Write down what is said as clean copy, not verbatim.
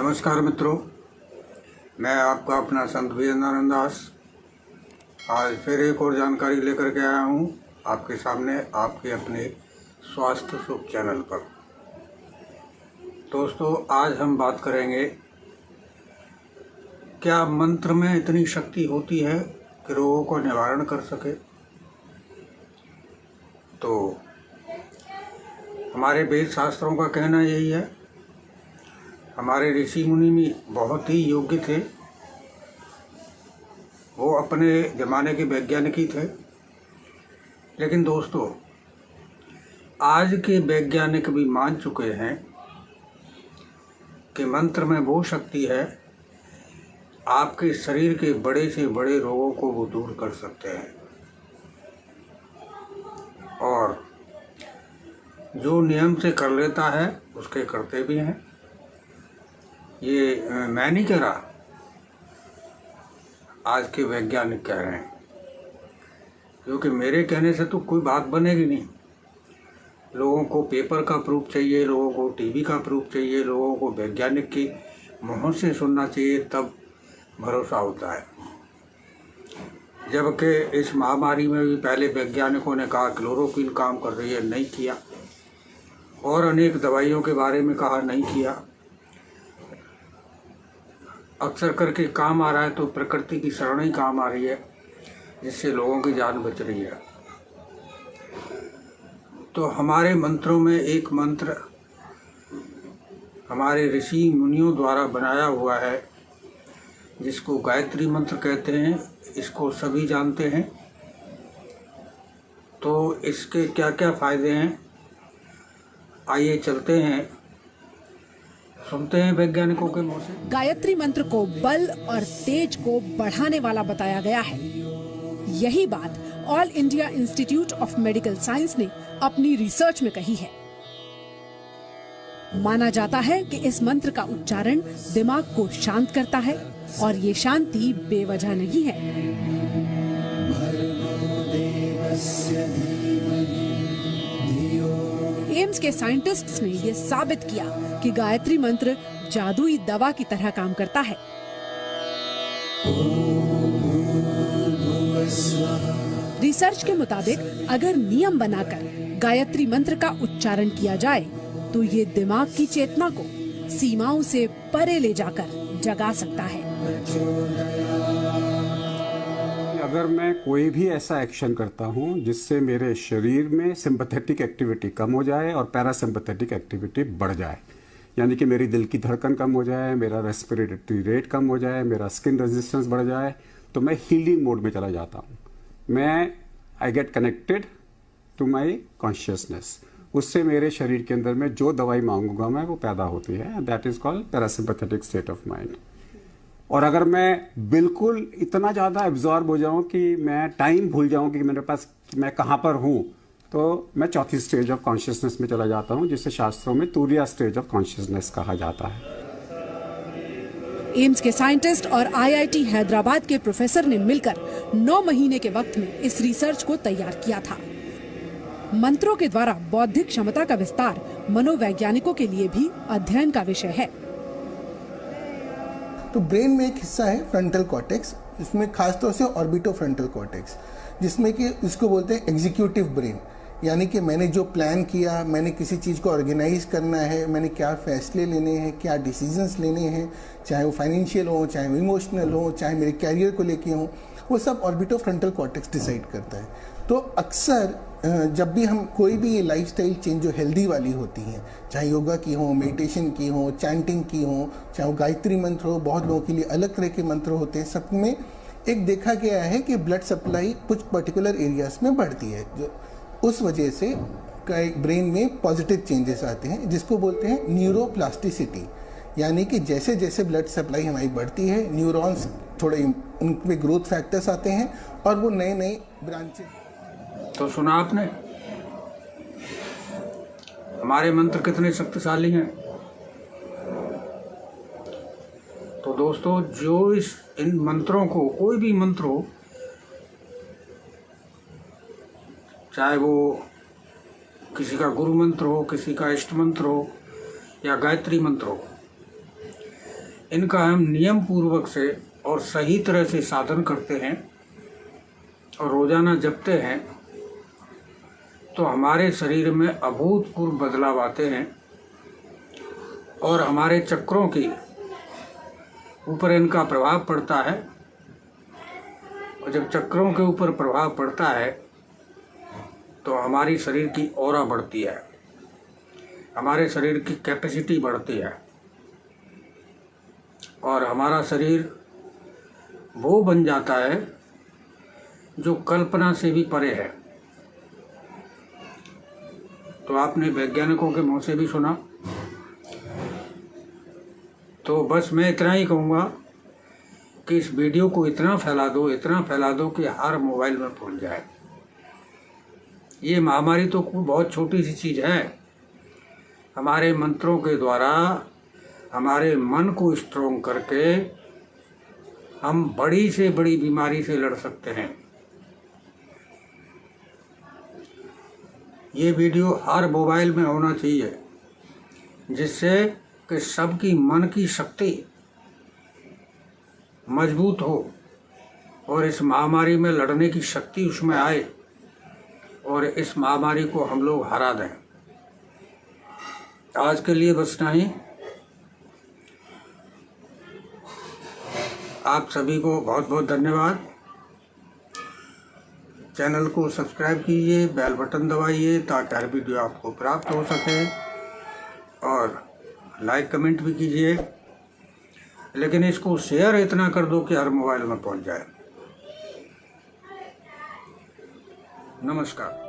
नमस्कार मित्रों, मैं आपका अपना संत विजेंद्रानंद दास आज फिर एक और जानकारी लेकर के आया हूँ आपके सामने, आपके अपने स्वास्थ्य सुख चैनल पर। दोस्तों, आज हम बात करेंगे, क्या मंत्र में इतनी शक्ति होती है कि रोगों को निवारण कर सके। तो हमारे वेद शास्त्रों का कहना यही है। हमारे ऋषि मुनि भी बहुत ही योग्य थे, वो अपने ज़माने के वैज्ञानिक ही थे। लेकिन दोस्तों, आज के वैज्ञानिक भी मान चुके हैं कि मंत्र में वो शक्ति है, आपके शरीर के बड़े से बड़े रोगों को वो दूर कर सकते हैं। और जो नियम से कर लेता है उसके करते भी हैं। ये मैं नहीं कह रहा, आज के वैज्ञानिक कह रहे हैं, क्योंकि मेरे कहने से तो कोई बात बनेगी नहीं। लोगों को पेपर का प्रूफ चाहिए, लोगों को टीवी का प्रूफ चाहिए, लोगों को वैज्ञानिक के मुँह से सुनना चाहिए, तब भरोसा होता है। जबकि इस महामारी में भी पहले वैज्ञानिकों ने कहा क्लोरोक्विन काम कर रही है, नहीं किया, और अनेक दवाइयों के बारे में कहा, नहीं किया। अक्सर करके काम आ रहा है तो प्रकृति की शरण ही काम आ रही है, जिससे लोगों की जान बच रही है। तो हमारे मंत्रों में एक मंत्र हमारे ऋषि मुनियों द्वारा बनाया हुआ है, जिसको गायत्री मंत्र कहते हैं। इसको सभी जानते हैं। तो इसके क्या क्या फ़ायदे हैं, आइए चलते हैं, सुनते हैं वैज्ञानिकों के मुंह से। गायत्री मंत्र को बल और तेज को बढ़ाने वाला बताया गया है। यही बात all India institute of medical science ने अपनी रिसर्च में कही है। माना जाता है कि इस मंत्र का उच्चारण दिमाग को शांत करता है, और ये शांति बेवजह नहीं है। एम्स के साइंटिस्ट्स ने ये साबित किया कि गायत्री मंत्र जादुई दवा की तरह काम करता है। रिसर्च के मुताबिक अगर नियम बनाकर गायत्री मंत्र का उच्चारण किया जाए तो ये दिमाग की चेतना को सीमाओं से परे ले जाकर जगा सकता है। अगर मैं कोई भी ऐसा एक्शन करता हूं जिससे मेरे शरीर में सिंपैथेटिक एक्टिविटी कम हो जाए और पैरासिम्पैथेटिक एक्टिविटी बढ़ जाए, यानी कि मेरी दिल की धड़कन कम हो जाए, मेरा रेस्पिरेटरी रेट कम हो जाए, मेरा स्किन रेजिस्टेंस बढ़ जाए, तो मैं हीलिंग मोड में चला जाता हूं। I get connected to my consciousness. उससे मेरे शरीर के अंदर में जो दवाई मांगूंगा मैं, वो पैदा होती है। That is called parasympathetic state of mind. और अगर मैं बिल्कुल इतना ज़्यादा एब्जॉर्ब हो जाऊं कि मैं टाइम भूल जाऊं कि मेरे पास मैं कहाँ पर हूं, तो मैं चौथी स्टेज ऑफ कॉन्शियसनेस में चला जाता हूं, जिसे शास्त्रों में तुरिया स्टेज ऑफ कॉन्शियसनेस कहा जाता है। एम्स के साइंटिस्ट और आईआईटी हैदराबाद के प्रोफेसर ने मिलकर 9 महीने के वक्त में इस रिसर्च को तैयार किया था। मंत्रों के द्वारा बौद्धिक क्षमता का विस्तार मनोवैज्ञानिकों के लिए भी अध्ययन का विषय है। तो ब्रेन में एक हिस्सा है फ्रंटल कॉर्टेक्स, इसमें खासतौर से ऑर्बिटो फ्रंटल कॉर्टेक्स, जिसमें कि इसको बोलते हैं एग्जीक्यूटिव ब्रेन। यानी कि मैंने जो प्लान किया, मैंने किसी चीज़ को ऑर्गेनाइज करना है, मैंने क्या फैसले लेने हैं, क्या डिसीजंस लेने हैं, चाहे वो फाइनेंशियल हो, चाहे वो इमोशनल हो, चाहे मेरे कैरियर को लेके हो, वो सब ऑर्बिटो फ्रंटल कॉर्टेक्स डिसाइड करता है। तो अक्सर जब भी हम कोई भी लाइफस्टाइल चेंज जो हेल्दी वाली होती हैं, चाहे योगा की हो, मेडिटेशन की हो, चैंटिंग की हो, चाहे वो गायत्री मंत्र हो, बहुत लोगों के लिए अलग तरह के मंत्र होते हैं, सब में एक देखा गया है कि ब्लड सप्लाई कुछ पर्टिकुलर एरियाज में बढ़ती है, जो उस वजह से ब्रेन में पॉजिटिव चेंजेस आते हैं, जिसको बोलते हैं न्यूरोप्लास्टिसिटी। यानी कि जैसे जैसे ब्लड सप्लाई हमारी बढ़ती है, न्यूरॉन्स थोड़े उनमें ग्रोथ फैक्टर्स आते हैं और वो नए नए ब्रांचेस। तो सुना आपने, हमारे मंत्र कितने शक्तिशाली हैं। तो दोस्तों, जो इन मंत्रों को, कोई भी मंत्र हो, चाहे वो किसी का गुरु मंत्र हो, किसी का इष्ट मंत्र हो या गायत्री मंत्र हो, इनका हम नियम पूर्वक से और सही तरह से साधन करते हैं और रोज़ाना जपते हैं तो हमारे शरीर में अभूतपूर्व बदलाव आते हैं और हमारे चक्रों की ऊपर इनका प्रभाव पड़ता है। और जब चक्रों के ऊपर प्रभाव पड़ता है तो हमारी शरीर की ऑरा बढ़ती है, हमारे शरीर की कैपेसिटी बढ़ती है और हमारा शरीर वो बन जाता है जो कल्पना से भी परे है। तो आपने वैज्ञानिकों के मुंह से भी सुना। तो बस मैं इतना ही कहूँगा कि इस वीडियो को इतना फैला दो कि हर मोबाइल में पहुँच जाए। ये महामारी तो बहुत छोटी सी चीज़ है। हमारे मंत्रों के द्वारा हमारे मन को स्ट्रोंग करके हम बड़ी से बड़ी बीमारी से लड़ सकते हैं। ये वीडियो हर मोबाइल में होना चाहिए जिससे कि सबकी मन की शक्ति मजबूत हो और इस महामारी में लड़ने की शक्ति उसमें आए और इस महामारी को हम लोग हरा दें। आज के लिए बस इतना ही। आप सभी को बहुत बहुत धन्यवाद। चैनल को सब्सक्राइब कीजिए, बेल बटन दबाइए ताकि हर वीडियो आपको प्राप्त हो सके और लाइक कमेंट भी कीजिए, लेकिन इसको शेयर इतना कर दो कि हर मोबाइल में पहुंच जाए। नमस्कार।